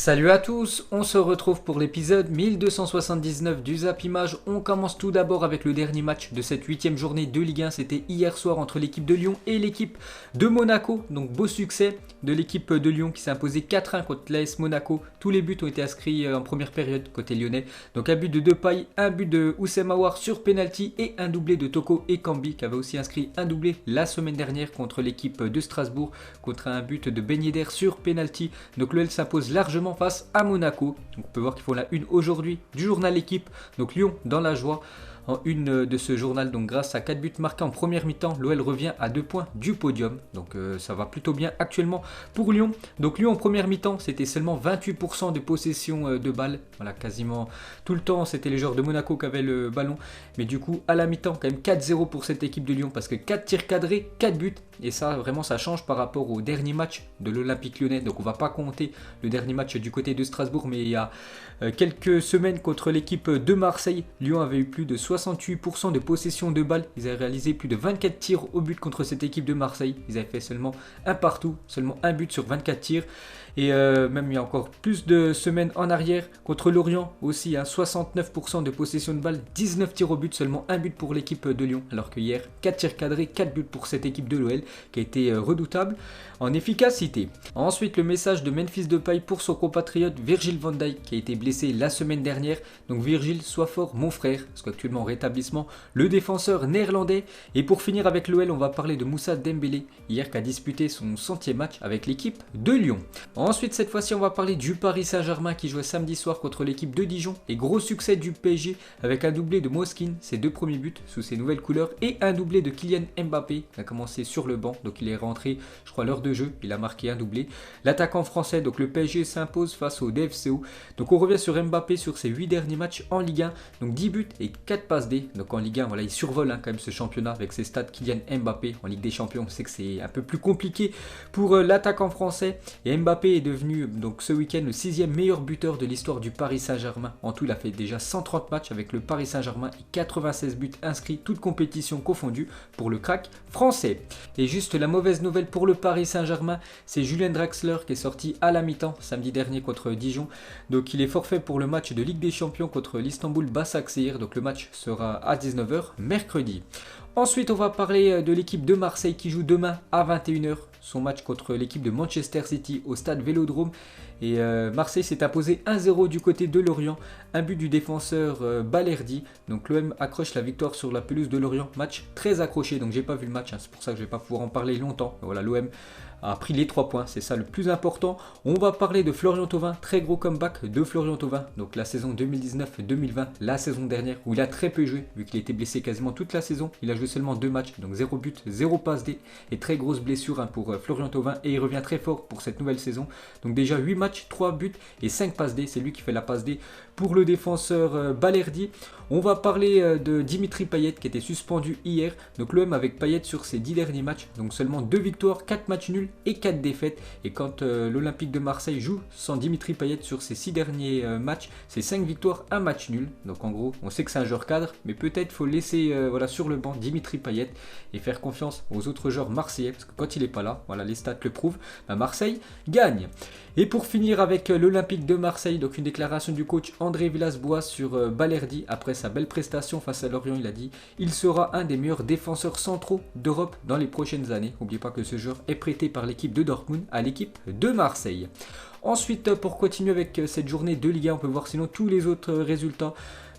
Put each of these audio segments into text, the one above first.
Salut à tous, on se retrouve pour l'épisode 1279 du Zap Image. On commence tout d'abord avec le dernier match de cette 8ème journée de Ligue 1. C'était hier soir entre l'équipe de Lyon et l'équipe de Monaco. Donc beau succès de l'équipe de Lyon qui s'est imposée 4-1 contre l'AS Monaco. Tous les buts ont été inscrits en première période côté lyonnais. Donc un but de Depay, un but de Houssem Aouar sur penalty et un doublé de Toko Ekambi qui avait aussi inscrit un doublé la semaine dernière contre l'équipe de Strasbourg contre un but de Ben Yedder sur penalty. Donc l'OL s'impose largement face à Monaco. Donc on peut voir qu'ils font la une aujourd'hui du journal Équipe. Donc Lyon dans la joie en une de ce journal. Donc grâce à 4 buts marqués en première mi-temps, l'OL revient à 2 points du podium. Donc ça va plutôt bien actuellement pour Lyon. Donc Lyon en première mi-temps, c'était seulement 28% de possession de balle. Voilà, quasiment tout le temps, c'était les joueurs de Monaco qui avaient le ballon. Mais du coup, à la mi-temps, quand même 4-0 pour cette équipe de Lyon parce que 4 tirs cadrés, 4 buts. Et ça, vraiment, ça change par rapport au dernier match de l'Olympique Lyonnais. Donc on ne va pas compter le dernier match du côté de Strasbourg, mais il y a quelques semaines contre l'équipe de Marseille, Lyon avait eu plus de 68% de possession de balles. Ils avaient réalisé plus de 24 tirs au but contre cette équipe de Marseille. Ils avaient fait seulement un partout, seulement un but sur 24 tirs. Et même il y a encore plus de semaines en arrière, contre Lorient aussi, 69% de possession de balle, 19 tirs au but, seulement un but pour l'équipe de Lyon. Alors que hier, 4 tirs cadrés, 4 buts pour cette équipe de l'OL qui a été redoutable en efficacité. Ensuite, le message de Memphis Depay pour son compatriote Virgil van Dijk qui a été blessé la semaine dernière. Donc Virgil, sois fort mon frère, parce qu'actuellement en rétablissement, le défenseur néerlandais. Et pour finir avec l'OL, on va parler de Moussa Dembélé, hier qui a disputé son 100e match avec l'équipe de Lyon. Ensuite, cette fois-ci, on va parler du Paris Saint-Germain qui jouait samedi soir contre l'équipe de Dijon. Et gros succès du PSG avec un doublé de Moskin, ses 2 premiers buts sous ses nouvelles couleurs, et un doublé de Kylian Mbappé. Il a commencé sur le banc, donc il est rentré, je crois, à l'heure de jeu. Il a marqué un doublé. L'attaquant français, donc le PSG s'impose face au DFCO. Donc on revient sur Mbappé sur ses 8 derniers matchs en Ligue 1. Donc 10 buts et 4 passes D. Donc en Ligue 1, voilà, il survole quand même ce championnat avec ses stats. Kylian Mbappé en Ligue des Champions, on sait que c'est un peu plus compliqué pour l'attaquant français. Et Mbappé est devenu donc ce week-end le 6e meilleur buteur de l'histoire du Paris Saint-Germain. En tout, il a fait déjà 130 matchs avec le Paris Saint-Germain et 96 buts inscrits, toutes compétitions confondues pour le crack français. Et juste la mauvaise nouvelle pour le Paris Saint-Germain, c'est Julian Draxler qui est sorti à la mi-temps samedi dernier contre Dijon. Donc il est forfait pour le match de Ligue des Champions contre l'Istanbul Başakşehir. Donc le match sera à 19h mercredi. Ensuite, on va parler de l'équipe de Marseille qui joue demain à 21h. Son match contre l'équipe de Manchester City au stade Vélodrome. Et Marseille s'est imposé 1-0 du côté de Lorient. Un but du défenseur Balerdi. Donc l'OM accroche la victoire sur la pelouse de Lorient. Match très accroché, donc j'ai pas vu le match. C'est pour ça que je vais pas pouvoir en parler longtemps. Voilà, l'OM a pris les 3 points, c'est ça le plus important. On va parler de Florian Thauvin, très gros comeback de Florian Thauvin. Donc la saison 2019-2020, la saison dernière où il a très peu joué, vu qu'il était blessé quasiment toute la saison. Il a joué seulement 2 matchs, donc 0 but, 0 passe D. Et très grosse blessure pour Florian Thauvin. Et il revient très fort pour cette nouvelle saison. Donc déjà 8 matchs, 3 buts et 5 passes D. C'est lui qui fait la passe D pour le défenseur Balerdi. On va parler de Dimitri Payet qui était suspendu hier. Donc l'OM avec Payet sur ses 10 derniers matchs. Donc seulement 2 victoires, 4 matchs nuls et 4 défaites. Et quand l'Olympique de Marseille joue sans Dimitri Payet sur ses 6 derniers matchs, c'est 5 victoires, 1 match nul. Donc en gros, on sait que c'est un joueur cadre, mais peut-être faut laisser voilà, sur le banc Dimitri Payet et faire confiance aux autres joueurs marseillais. Parce que quand il n'est pas là, voilà, les stats le prouvent, Marseille gagne. Et pour finir avec l'Olympique de Marseille, donc une déclaration du coach André Villas-Boas sur Balerdi après sa belle prestation face à Lorient. Il a dit « Il sera un des meilleurs défenseurs centraux d'Europe dans les prochaines années ». N'oubliez pas que ce joueur est prêté par l'équipe de Dortmund à l'équipe de Marseille. Ensuite, pour continuer avec cette journée de Ligue 1, on peut voir sinon tous les autres résultats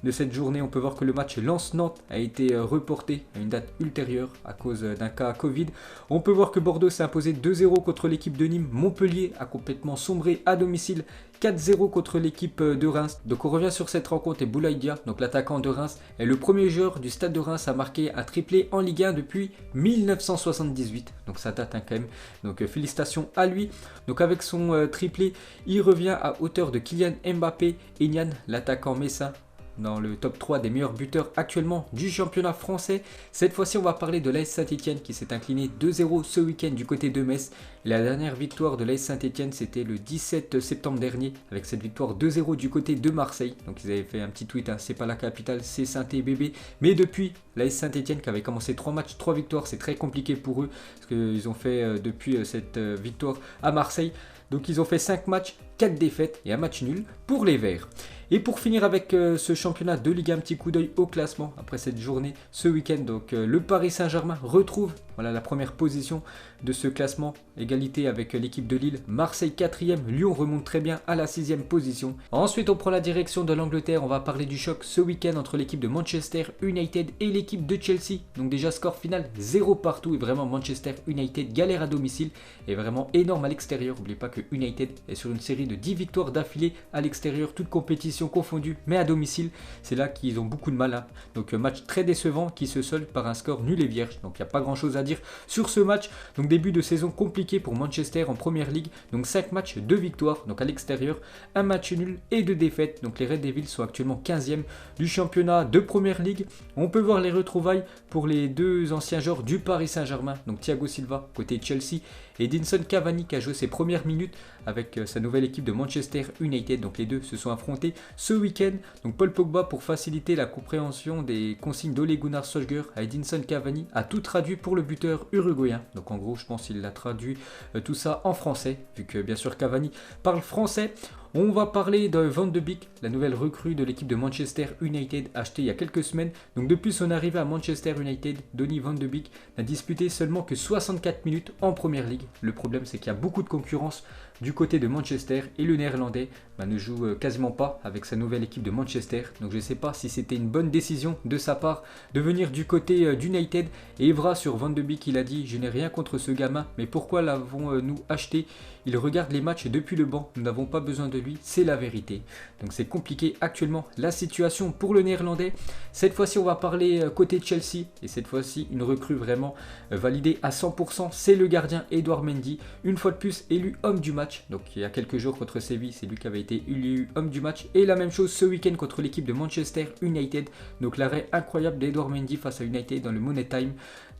de cette journée. On peut voir que le match Lens-Nantes a été reporté à une date ultérieure à cause d'un cas Covid. On peut voir que Bordeaux s'est imposé 2-0 contre l'équipe de Nîmes. Montpellier a complètement sombré à domicile, 4-0 contre l'équipe de Reims. Donc on revient sur cette rencontre et Boulaye Dia, donc l'attaquant de Reims, est le premier joueur du stade de Reims à marquer un triplé en Ligue 1 depuis 1978. Donc ça date quand même. Donc félicitations à lui. Donc avec son triplé, il revient à hauteur de Kylian Mbappé et Nian, l'attaquant messin, dans le top 3 des meilleurs buteurs actuellement du championnat français. Cette fois-ci, on va parler de l'AS Saint-Etienne qui s'est incliné 2-0 ce week-end du côté de Metz. La dernière victoire de l'AS Saint-Etienne, c'était le 17 septembre dernier avec cette victoire 2-0 du côté de Marseille. Donc ils avaient fait un petit tweet, c'est pas la capitale, c'est Saint-Étienne. Mais depuis, l'AS Saint-Etienne qui avait commencé 3 matchs, 3 victoires, c'est très compliqué pour eux parce qu'ils ont fait depuis cette victoire à Marseille. Donc ils ont fait 5 matchs, 4 défaites et un match nul pour les Verts. Et pour finir avec ce championnat de Ligue 1, un petit coup d'œil au classement après cette journée ce week-end. Donc le Paris Saint-Germain retrouve la première position de ce classement, égalité avec l'équipe de Lille. Marseille 4e, Lyon remonte très bien à la 6e position. Ensuite on prend la direction de l'Angleterre, on va parler du choc ce week-end entre l'équipe de Manchester United et l'équipe de Chelsea. Donc déjà score final 0 partout et vraiment Manchester United galère à domicile et vraiment énorme à l'extérieur. N'oubliez pas que United est sur une série de 10 victoires d'affilée à l'extérieur, toute compétition confondue, mais à domicile c'est là qu'ils ont beaucoup de mal. Donc match très décevant qui se solde par un score nul et vierge. Donc il n'y a pas grand chose à dire sur ce match. Donc début de saison compliqué pour Manchester en première ligue. Donc 5 matchs, 2 victoires donc à l'extérieur, un match nul et 2 défaites. Donc les Red Devils sont actuellement 15e du championnat de première ligue. On peut voir les retrouvailles pour les deux anciens joueurs du Paris Saint-Germain, donc Thiago Silva côté Chelsea et Edinson Cavani qui a joué ses premières minutes avec sa nouvelle équipe de Manchester United. Donc les deux se sont affrontés ce week-end. Donc Paul Pogba, pour faciliter la compréhension des consignes d'Ole Gunnar Solskjaer à Edinson Cavani, a tout traduit pour le buteur uruguayen. Donc en gros je pense qu'il a traduit tout ça en français vu que bien sûr Cavani parle français. On va parler de Van de Beek, la nouvelle recrue de l'équipe de Manchester United achetée il y a quelques semaines. Donc depuis son arrivée à Manchester United, Donny Van de Beek n'a disputé seulement que 64 minutes en première ligue. Le problème c'est qu'il y a beaucoup de concurrence du côté de Manchester et le néerlandais ne joue quasiment pas avec sa nouvelle équipe de Manchester. Donc je ne sais pas si c'était une bonne décision de sa part de venir du côté d'United. Et Evra sur Van de Beek, il a dit: je n'ai rien contre ce gamin, mais pourquoi l'avons-nous acheté? Il regarde les matchs depuis le banc, nous n'avons pas besoin de lui, c'est la vérité. Donc c'est compliqué actuellement la situation pour le néerlandais. Cette fois-ci on va parler côté Chelsea et cette fois-ci une recrue vraiment validée à 100%, c'est le gardien Edouard Mendy, une fois de plus élu homme du match. Donc il y a quelques jours contre Séville, c'est lui qui avait été élu homme du match et la même chose ce week-end contre l'équipe de Manchester United. Donc l'arrêt incroyable d'Edouard Mendy face à United dans le Money Time.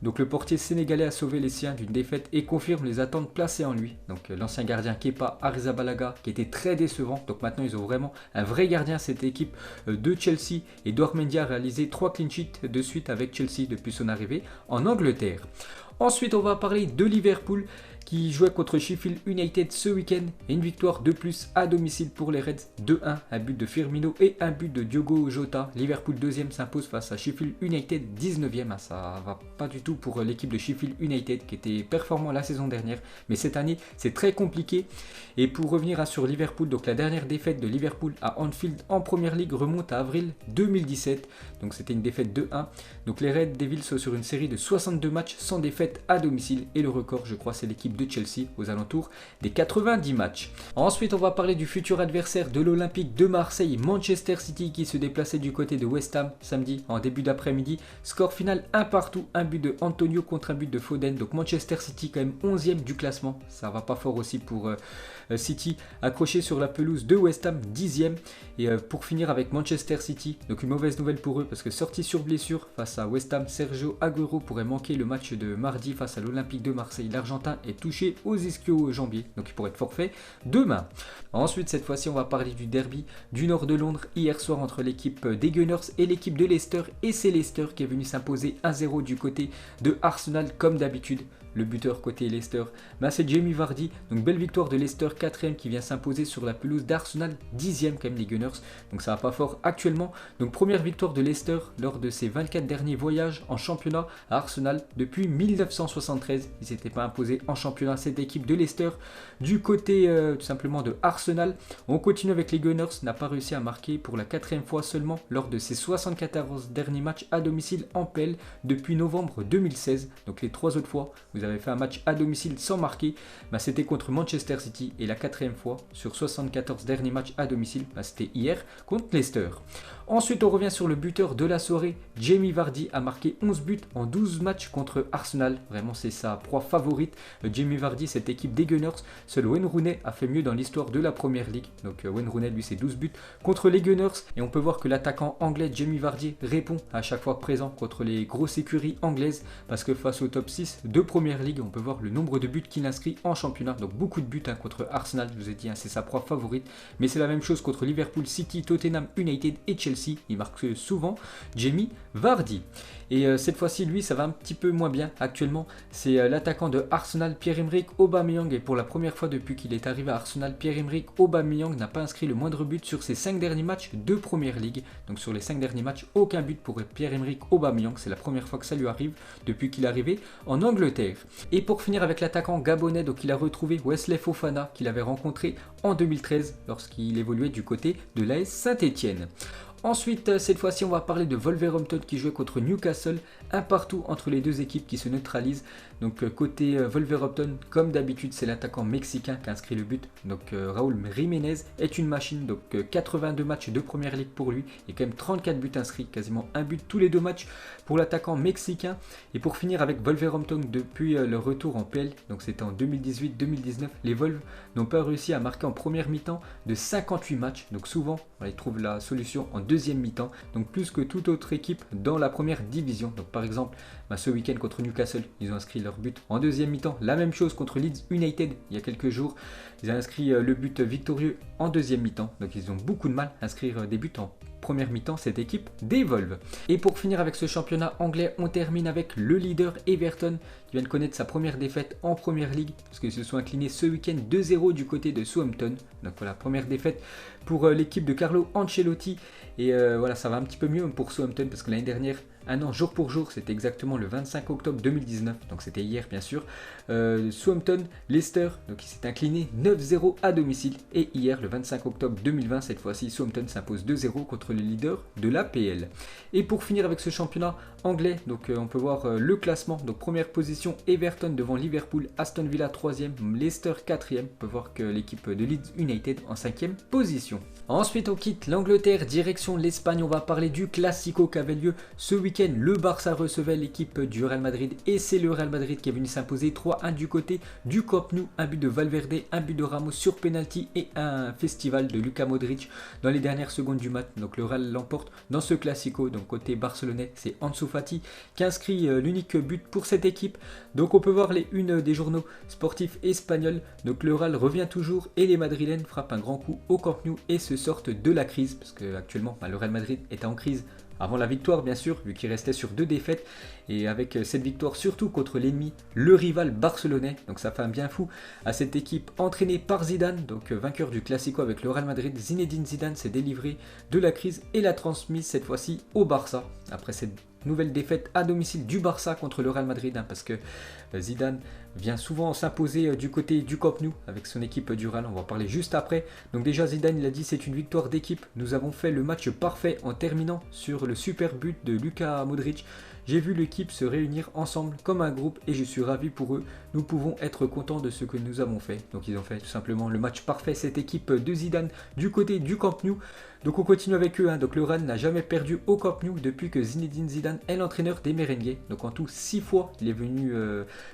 Donc le portier sénégalais a sauvé les siens d'une défaite et confirme les attentes placées en lui. Donc l'ancien gardien Kepa Arrizabalaga qui était très décevant. Donc maintenant ils ont vraiment un vrai gardien cette équipe de Chelsea. Et Edouard Mendy a réalisé 3 clean sheets de suite avec Chelsea depuis son arrivée en Angleterre. Ensuite on va parler de Liverpool qui jouait contre Sheffield United ce week-end et une victoire de plus à domicile pour les Reds 2-1, un but de Firmino et un but de Diogo Jota. Liverpool 2e s'impose face à Sheffield United 19e. Ça va pas du tout pour l'équipe de Sheffield United qui était performant la saison dernière, mais cette année c'est très compliqué. Et pour revenir sur Liverpool, donc la dernière défaite de Liverpool à Anfield en première ligue remonte à avril 2017, donc c'était une défaite 2-1. Donc les Red Devils sont sur une série de 62 matchs sans défaite à domicile et le record je crois c'est l'équipe de Chelsea aux alentours des 90 matchs. Ensuite on va parler du futur adversaire de l'Olympique de Marseille, Manchester City, qui se déplaçait du côté de West Ham samedi en début d'après-midi. Score final 1 partout, un but de Antonio contre un but de Foden. Donc Manchester City quand même 11e du classement, ça va pas fort aussi pour City, accroché sur la pelouse de West Ham 10e. Et pour finir avec Manchester City, donc une mauvaise nouvelle pour eux parce que sorti sur blessure face à West Ham, Sergio Aguero pourrait manquer le match de mardi face à l'Olympique de Marseille. L'Argentin est touché aux ischio-jambiers, donc il pourrait être forfait demain. Ensuite cette fois-ci on va parler du derby du nord de Londres hier soir entre l'équipe des Gunners et l'équipe de Leicester, et c'est Leicester qui est venu s'imposer 1-0 du côté de Arsenal comme d'habitude. Le buteur côté Leicester, c'est Jamie Vardy. Donc belle victoire de Leicester 4e qui vient s'imposer sur la pelouse d'Arsenal 10e quand même les Gunners. Donc ça va pas fort actuellement. Donc première victoire de Leicester lors de ses 24 derniers voyages en championnat à Arsenal depuis 1973. Ils s'étaient pas imposés en championnat cette équipe de Leicester. Du côté tout simplement de Arsenal, on continue avec les Gunners, n'a pas réussi à marquer pour la 4e fois seulement lors de ses 74 derniers matchs à domicile en PL depuis novembre 2016. Donc les 3 autres fois vous avez fait un match à domicile sans marquer, c'était contre Manchester City, et la 4e fois sur 74 derniers matchs à domicile, c'était hier contre Leicester. Ensuite on revient sur le buteur de la soirée, Jamie Vardy a marqué 11 buts en 12 matchs contre Arsenal, vraiment c'est sa proie favorite. Jamie Vardy, cette équipe des Gunners, seul Wayne Rooney a fait mieux dans l'histoire de la première ligue. Donc Wayne Rooney lui c'est 12 buts contre les Gunners, et on peut voir que l'attaquant anglais Jamie Vardy répond à chaque fois présent contre les grosses écuries anglaises, parce que face au top 6 de première ligue, on peut voir le nombre de buts qu'il inscrit en championnat. Donc beaucoup de buts contre Arsenal, je vous ai dit, c'est sa proie favorite. Mais c'est la même chose contre Liverpool, City, Tottenham, United et Chelsea. Il marque souvent Jamie Vardy. Et cette fois-ci, lui, ça va un petit peu moins bien actuellement. C'est l'attaquant de Arsenal, Pierre-Emerick Aubameyang. Et pour la première fois depuis qu'il est arrivé à Arsenal, Pierre-Emerick Aubameyang n'a pas inscrit le moindre but sur ses 5 derniers matchs de Première Ligue. Donc sur les 5 derniers matchs, aucun but pour Pierre-Emerick Aubameyang. C'est la première fois que ça lui arrive depuis qu'il est arrivé en Angleterre. Et pour finir avec l'attaquant gabonais, donc il a retrouvé Wesley Fofana qu'il avait rencontré en 2013 lorsqu'il évoluait du côté de l'AS Saint-Étienne. Ensuite, cette fois-ci, on va parler de Wolverhampton qui jouait contre Newcastle, un partout entre les deux équipes qui se neutralisent. Donc côté Wolverhampton, comme d'habitude, c'est l'attaquant mexicain qui a inscrit le but. Donc Raúl Jiménez est une machine, donc 82 matchs de Première Ligue pour lui et quand même 34 buts inscrits, quasiment un but tous les 2 matchs pour l'attaquant mexicain. Et pour finir avec Wolverhampton depuis le retour en PL, donc c'était en 2018-2019, les Wolves n'ont pas réussi à marquer en première mi-temps de 58 matchs. Donc souvent, ils trouvent la solution en deuxième mi-temps, donc plus que toute autre équipe dans la première division. Donc par exemple, ce week-end contre Newcastle, ils ont inscrit leur but en deuxième mi-temps. La même chose contre Leeds United il y a quelques jours. Ils ont inscrit le but victorieux en deuxième mi-temps. Donc ils ont beaucoup de mal à inscrire des buts en première mi-temps, cette équipe des Wolves. Et pour finir avec ce championnat anglais, on termine avec le leader Everton qui vient de connaître sa première défaite en Première Ligue parce qu'ils se sont inclinés ce week-end 2-0 du côté de Southampton. Donc voilà, première défaite pour l'équipe de Carlo Ancelotti. Et voilà, ça va un petit peu mieux pour Southampton parce que l'année dernière, un an jour pour jour, c'était exactement le 25 octobre 2019, donc c'était hier bien sûr. Southampton, Leicester, donc il s'est incliné 9-0 à domicile. Et hier, le 25 octobre 2020, cette fois-ci, Southampton s'impose 2-0 contre le leader de l'APL. Et pour finir avec ce championnat anglais, donc on peut voir le classement. Donc première position, Everton devant Liverpool, Aston Villa 3e, Leicester 4e. On peut voir que l'équipe de Leeds United en 5e position. Ensuite, on quitte l'Angleterre, direction l'Espagne. On va parler du Classico qui avait lieu ce week-end. Le Barça recevait l'équipe du Real Madrid et c'est le Real Madrid qui est venu s'imposer 3-1 du côté du Camp Nou. Un but de Valverde, un but de Ramos sur penalty et un festival de Luka Modric dans les dernières secondes du match. Donc le Real l'emporte dans ce Classico. Donc côté barcelonais, c'est Ansu Fati qui inscrit l'unique but pour cette équipe. Donc on peut voir les unes des journaux sportifs espagnols. Donc le Real revient toujours et les Madrilènes frappent un grand coup au Camp Nou et se sortent de la crise parce qu'actuellement le Real Madrid est en crise avant la victoire bien sûr, vu qu'il restait sur 2 défaites, et avec cette victoire surtout contre l'ennemi, le rival barcelonais. Donc ça fait un bien fou à cette équipe entraînée par Zidane, donc vainqueur du Classico avec le Real Madrid. Zinedine Zidane s'est délivré de la crise et l'a transmise cette fois-ci au Barça, après cette nouvelle défaite à domicile du Barça contre le Real Madrid, parce que Zidane vient souvent s'imposer du côté du Camp Nou avec son équipe du Real. On va en parler juste après. Donc déjà Zidane il a dit c'est une victoire d'équipe. Nous avons fait le match parfait en terminant sur le super but de Luka Modric. J'ai vu l'équipe se réunir ensemble comme un groupe et je suis ravi pour eux. Nous pouvons être contents de ce que nous avons fait. Donc ils ont fait tout simplement le match parfait, cette équipe de Zidane du côté du Camp Nou. Donc on continue avec eux. Donc le Real n'a jamais perdu au Camp Nou depuis que Zinedine Zidane est l'entraîneur des Merengues. Donc en tout 6 fois il est venu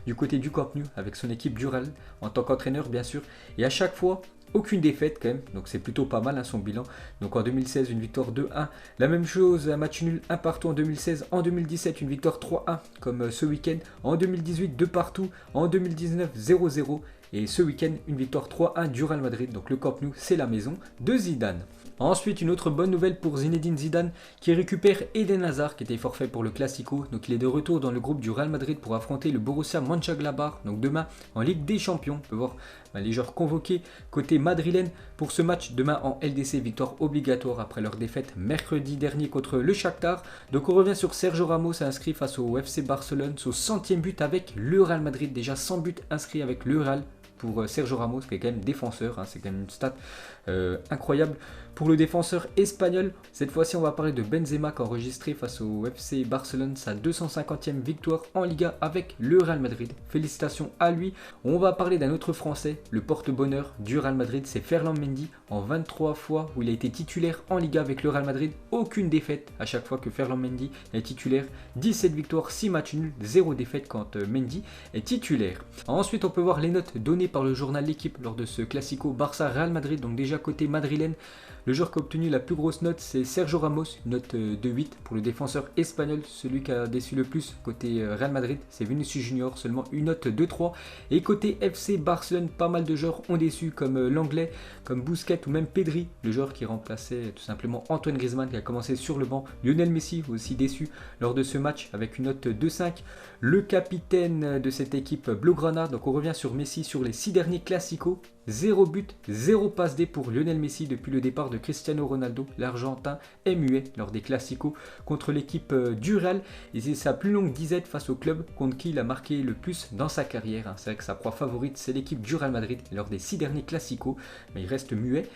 du côté du Camp Nou avec son équipe du Real en tant qu'entraîneur bien sûr. Et à chaque fois, aucune défaite quand même, donc c'est plutôt pas mal son bilan. Donc en 2016 une victoire 2-1, la même chose, un match nul 1 partout en 2016, en 2017 une victoire 3-1 comme ce week-end, en 2018 2 partout, en 2019 0-0 et ce week-end une victoire 3-1 du Real Madrid. Donc le Camp Nou c'est la maison de Zidane. Ensuite, une autre bonne nouvelle pour Zinedine Zidane qui récupère Eden Hazard qui était forfait pour le Classico. Donc il est de retour dans le groupe du Real Madrid pour affronter le Borussia Mönchengladbach. Donc demain en Ligue des Champions, on peut voir les joueurs convoqués côté madrilène pour ce match demain en LDC. Victoire obligatoire après leur défaite mercredi dernier contre le Shakhtar. Donc on revient sur Sergio Ramos inscrit face au FC Barcelone, son 100e but avec le Real Madrid. Déjà 100 buts inscrits avec le Real pour Sergio Ramos qui est quand même défenseur, c'est quand même une stat incroyable pour le défenseur espagnol. Cette fois-ci on va parler de Benzema qui a enregistré face au FC Barcelone sa 250e victoire en Liga avec le Real Madrid. Félicitations à lui. On va parler d'un autre Français, le porte-bonheur du Real Madrid, c'est Ferland Mendy. En 23 fois où il a été titulaire en Liga avec le Real Madrid, aucune défaite à chaque fois que Ferland Mendy est titulaire. 17 victoires, 6 matchs nuls, 0 défaite quand Mendy est titulaire. Ensuite on peut voir les notes données par le journal L'Équipe lors de ce Classico Barça-Real Madrid, donc déjà côté madrilène. Le joueur qui a obtenu la plus grosse note, c'est Sergio Ramos, une note de 8 pour le défenseur espagnol. Celui qui a déçu le plus côté Real Madrid, c'est Vinicius Junior, seulement une note de 3. Et côté FC Barcelone, pas mal de joueurs ont déçu, comme l'anglais, comme Busquets ou même Pedri, le joueur qui remplaçait tout simplement Antoine Griezmann qui a commencé sur le banc. Lionel Messi aussi déçu lors de ce match avec une note de 5. Le capitaine de cette équipe Blaugrana, donc on revient sur Messi sur les 6 derniers Classicos. 0 but, 0 passe D pour Lionel Messi depuis le départ de Cristiano Ronaldo. L'Argentin est muet lors des Classicos contre l'équipe du Real. Et c'est sa plus longue disette face au club contre qui il a marqué le plus dans sa carrière. C'est vrai que sa proie favorite, c'est l'équipe du Real Madrid lors des 6 derniers Classicos, mais il reste muet.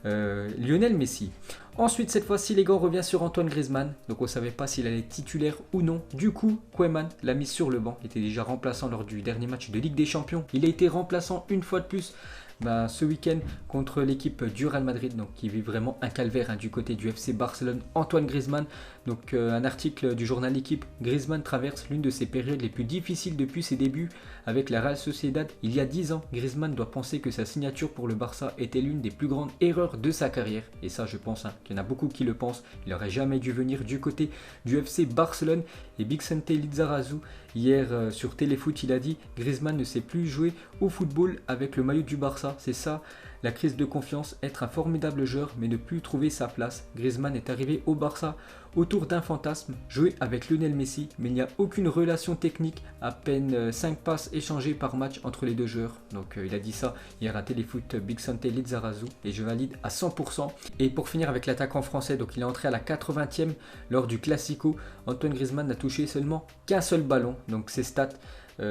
Lionel Messi. Ensuite, cette fois-ci, les gars, on revient sur Antoine Griezmann. Donc, on ne savait pas s'il allait être titulaire ou non. Du coup, Koeman l'a mis sur le banc. Il était déjà remplaçant lors du dernier match de Ligue des Champions. Il a été remplaçant une fois de plus ce week-end contre l'équipe du Real Madrid, donc qui vit vraiment un calvaire du côté du FC Barcelone. Antoine Griezmann, donc un article du journal L'Équipe, Griezmann traverse l'une de ses périodes les plus difficiles depuis ses débuts avec la Real Sociedad. Il y a 10 ans, Griezmann doit penser que sa signature pour le Barça était l'une des plus grandes erreurs de sa carrière. Et ça, je pense qu'il y en a beaucoup qui le pensent. Il n'aurait jamais dû venir du côté du FC Barcelone. Et Vicente Lizarazu, hier sur Téléfoot, il a dit « Griezmann ne sait plus jouer au football avec le maillot du Barça. C'est ça, la crise de confiance, être un formidable joueur mais ne plus trouver sa place. Griezmann est arrivé au Barça autour d'un fantasme, jouer avec Lionel Messi, mais il n'y a aucune relation technique, à peine 5 passes échangées par match entre les deux joueurs. » Donc il a dit ça hier à Téléfoot, Vicente Lizarazu, et je valide à 100%. Et pour finir avec l'attaquant français, donc il est entré à la 80e lors du Classico. Antoine Griezmann n'a touché seulement qu'un seul ballon, donc ses stats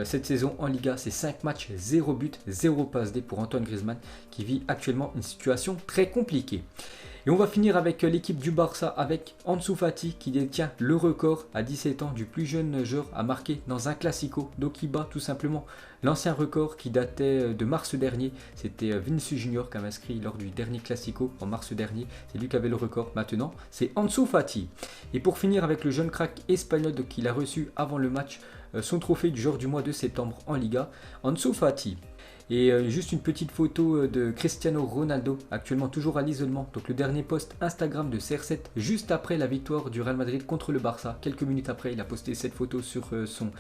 cette saison en Liga, c'est 5 matchs, 0 but, 0 passe D pour Antoine Griezmann qui vit actuellement une situation très compliquée. Et on va finir avec l'équipe du Barça avec Ansu Fati qui détient le record à 17 ans du plus jeune joueur à marquer dans un Classico. Donc il bat tout simplement l'ancien record qui datait de mars dernier. C'était Vinicius Junior qui avait inscrit lors du dernier Classico en mars dernier. C'est lui qui avait le record. Maintenant, c'est Ansu Fati. Et pour finir avec le jeune crack espagnol qu'il a reçu avant le match son trophée du joueur du mois de septembre en Liga, Ansu Fati. Et juste une petite photo de Cristiano Ronaldo, actuellement toujours à l'isolement. Donc le dernier post Instagram de CR7, juste après la victoire du Real Madrid contre le Barça. Quelques minutes après, il a posté cette photo sur son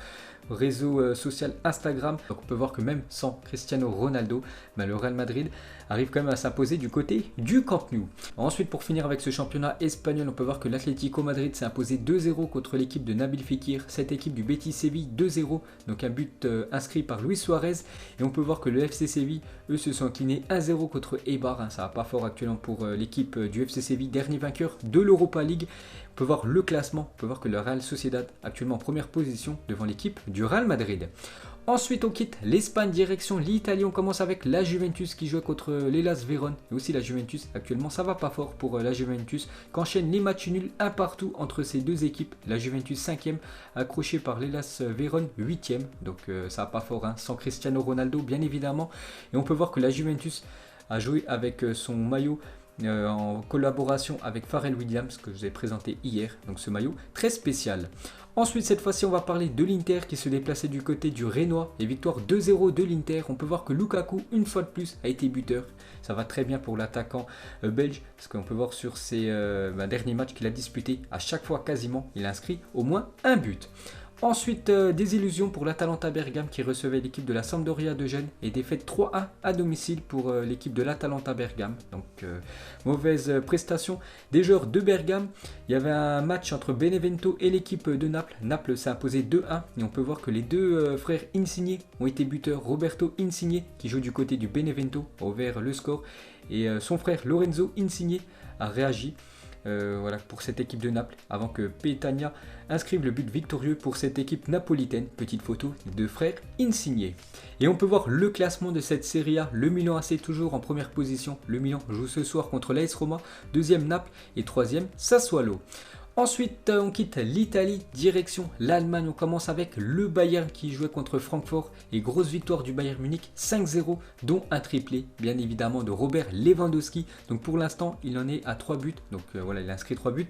réseau social Instagram. Donc on peut voir que même sans Cristiano Ronaldo, le Real Madrid arrive quand même à s'imposer du côté du Camp Nou. Ensuite, pour finir avec ce championnat espagnol, on peut voir que l'Atlético Madrid s'est imposé 2-0 contre l'équipe de Nabil Fekir. Cette équipe du Betis Séville 2-0, donc un but inscrit par Luis Suarez. Et on peut voir que le FC Séville, eux, se sont inclinés 1-0 contre Eibar. Ça va pas fort actuellement pour l'équipe du FC Séville, dernier vainqueur de l'Europa League. On peut voir le classement, on peut voir que le Real Sociedad actuellement en première position devant l'équipe du Real Madrid. Ensuite, on quitte l'Espagne, direction l'Italie. On commence avec la Juventus qui joue contre l'Hellas Vérone. Et aussi la Juventus, actuellement, ça va pas fort pour la Juventus, qu'enchaîne les matchs nuls un partout entre ces deux équipes. La Juventus 5e, accrochée par l'Hellas Vérone 8e. Donc ça va pas fort, sans Cristiano Ronaldo, bien évidemment. Et on peut voir que la Juventus a joué avec son maillot en collaboration avec Pharrell Williams que je vous ai présenté hier, donc ce maillot très spécial. Ensuite, cette fois-ci, on va parler de l'Inter qui se déplaçait du côté du Rénois et victoire 2-0 de l'Inter. On peut voir que Lukaku, une fois de plus, a été buteur. Ça va très bien pour l'attaquant belge parce qu'on peut voir sur ses derniers matchs qu'il a disputés, à chaque fois quasiment, il a inscrit au moins un but. Ensuite, désillusion pour l'Atalanta Bergame qui recevait l'équipe de la Sampdoria de Gênes et défaite 3-1 à domicile pour l'équipe de l'Atalanta Bergame. Donc, mauvaise prestation des joueurs de Bergame. Il y avait un match entre Benevento et l'équipe de Naples. Naples s'est imposé 2-1 et on peut voir que les deux frères Insigne ont été buteurs. Roberto Insigne qui joue du côté du Benevento a ouvert le score et son frère Lorenzo Insigne a réagi. Voilà pour cette équipe de Naples avant que Petagna inscrive le but victorieux pour cette équipe napolitaine. Petite photo des deux frères Insigne. Et on peut voir le classement de cette Serie A. Le Milan AC toujours en première position. Le Milan joue ce soir contre l'AS Roma. Deuxième Naples et troisième Sassuolo. Ensuite, on quitte l'Italie, direction l'Allemagne. On commence avec le Bayern qui jouait contre Francfort et grosse victoire du Bayern Munich 5-0, dont un triplé, bien évidemment, de Robert Lewandowski. Donc pour l'instant, il en est à 3 buts. Donc voilà, il a inscrit 3 buts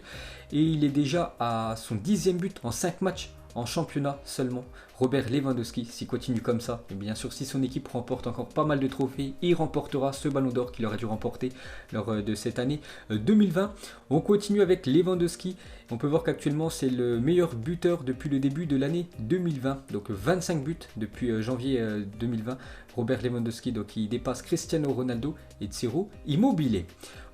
et il est déjà à son 10e but en 5 matchs en championnat seulement. Robert Lewandowski, s'il continue comme ça, et bien sûr si son équipe remporte encore pas mal de trophées, il remportera ce ballon d'or qu'il aurait dû remporter lors de cette année 2020. On continue avec Lewandowski. On peut voir qu'actuellement c'est le meilleur buteur depuis le début de l'année 2020. Donc 25 buts depuis janvier 2020. Robert Lewandowski, donc il dépasse Cristiano Ronaldo et Ciro Immobile.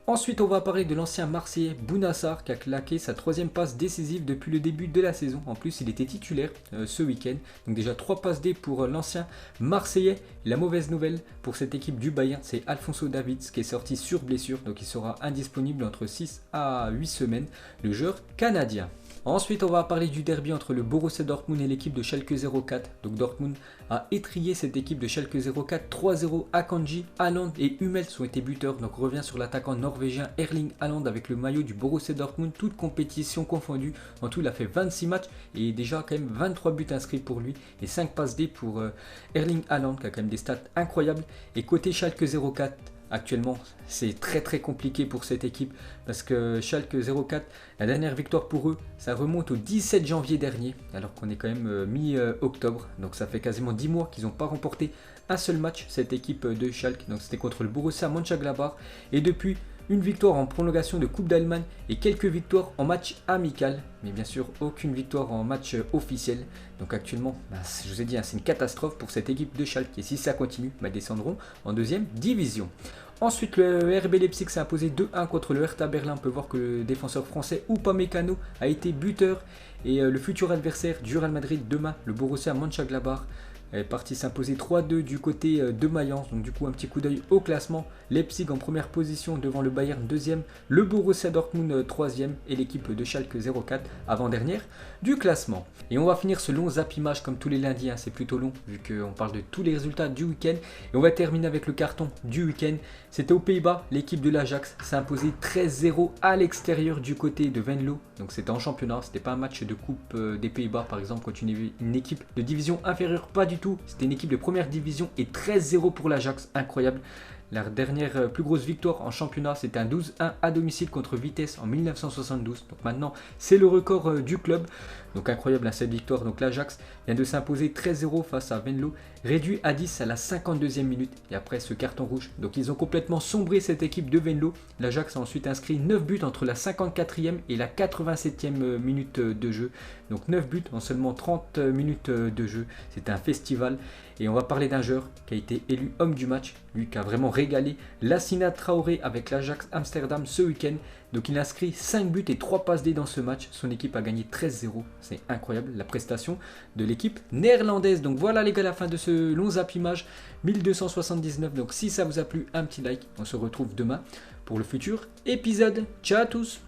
Ensuite, on va parler de l'ancien Marseillais Bouna Sarr qui a claqué sa 3e passe décisive depuis le début de la saison. En plus, il était titulaire ce week-end. Donc déjà 3 passes D pour l'ancien Marseillais. La mauvaise nouvelle pour cette équipe du Bayern, c'est Alphonso Davids qui est sorti sur blessure. Donc il sera indisponible entre 6 à 8 semaines, le joueur canadien. Ensuite, on va parler du derby entre le Borussia Dortmund et l'équipe de Schalke 04. Donc Dortmund a étrillé cette équipe de Schalke 04 3-0. Akanji, Haaland et Hummels ont été buteurs. Donc on revient sur l'attaquant norvégien Erling Haaland avec le maillot du Borussia Dortmund, toute compétition confondue. En tout, il a fait 26 matchs et déjà quand même 23 buts inscrits pour lui et 5 passes D pour Erling Haaland qui a quand même des stats incroyables. Et côté Schalke 04, actuellement, c'est très compliqué pour cette équipe parce que Schalke 04, la dernière victoire pour eux, ça remonte au 17 janvier dernier, alors qu'on est quand même mi-octobre. Donc ça fait quasiment 10 mois qu'ils n'ont pas remporté un seul match, cette équipe de Schalke. Donc c'était contre le Borussia Mönchengladbach. Et depuis, une victoire en prolongation de Coupe d'Allemagne et quelques victoires en match amical, mais bien sûr aucune victoire en match officiel. Donc actuellement, je vous ai dit, c'est une catastrophe pour cette équipe de Schalke. Et si ça continue, ils descendront en 2e division. Ensuite, le RB Leipzig s'est imposé 2-1 contre le Hertha Berlin. On peut voir que le défenseur français Upamecano a été buteur. Et le futur adversaire du Real Madrid demain, le Borussia Mönchengladbach, est parti s'imposer 3-2 du côté de Mayence. Donc du coup un petit coup d'œil au classement. Leipzig en première position devant le Bayern 2e, le Borussia Dortmund 3e et l'équipe de Schalke 04 avant-dernière du classement. Et on va finir ce long zap image comme tous les lundis, c'est plutôt long vu qu'on parle de tous les résultats du week-end. Et on va terminer avec le carton du week-end. C'était aux Pays-Bas, l'équipe de l'Ajax s'est imposée 13-0 à l'extérieur du côté de Venlo. Donc c'était en championnat, c'était pas un match de coupe des Pays-Bas par exemple contre une équipe de division inférieure, pas du tout. C'était une équipe de première division et 13-0 pour l'Ajax, incroyable. La dernière plus grosse victoire en championnat, c'était un 12-1 à domicile contre Vitesse en 1972. Donc maintenant, c'est le record du club. Donc incroyable cette victoire. Donc l'Ajax vient de s'imposer 13-0 face à Venlo, réduit à 10 à la 52e minute. Et après ce carton rouge, donc ils ont complètement sombré cette équipe de Venlo. L'Ajax a ensuite inscrit 9 buts entre la 54e et la 87e minute de jeu. Donc 9 buts en seulement 30 minutes de jeu. C'était un festival. Et on va parler d'un joueur qui a été élu homme du match, lui qui a vraiment régalé, Lassina Traoré avec l'Ajax Amsterdam ce week-end. Donc il a inscrit 5 buts et 3 passes D dans ce match. Son équipe a gagné 13-0. C'est incroyable la prestation de l'équipe néerlandaise. Donc voilà les gars, la fin de ce long zap image 1279. Donc si ça vous a plu, un petit like. On se retrouve demain pour le futur épisode. Ciao à tous.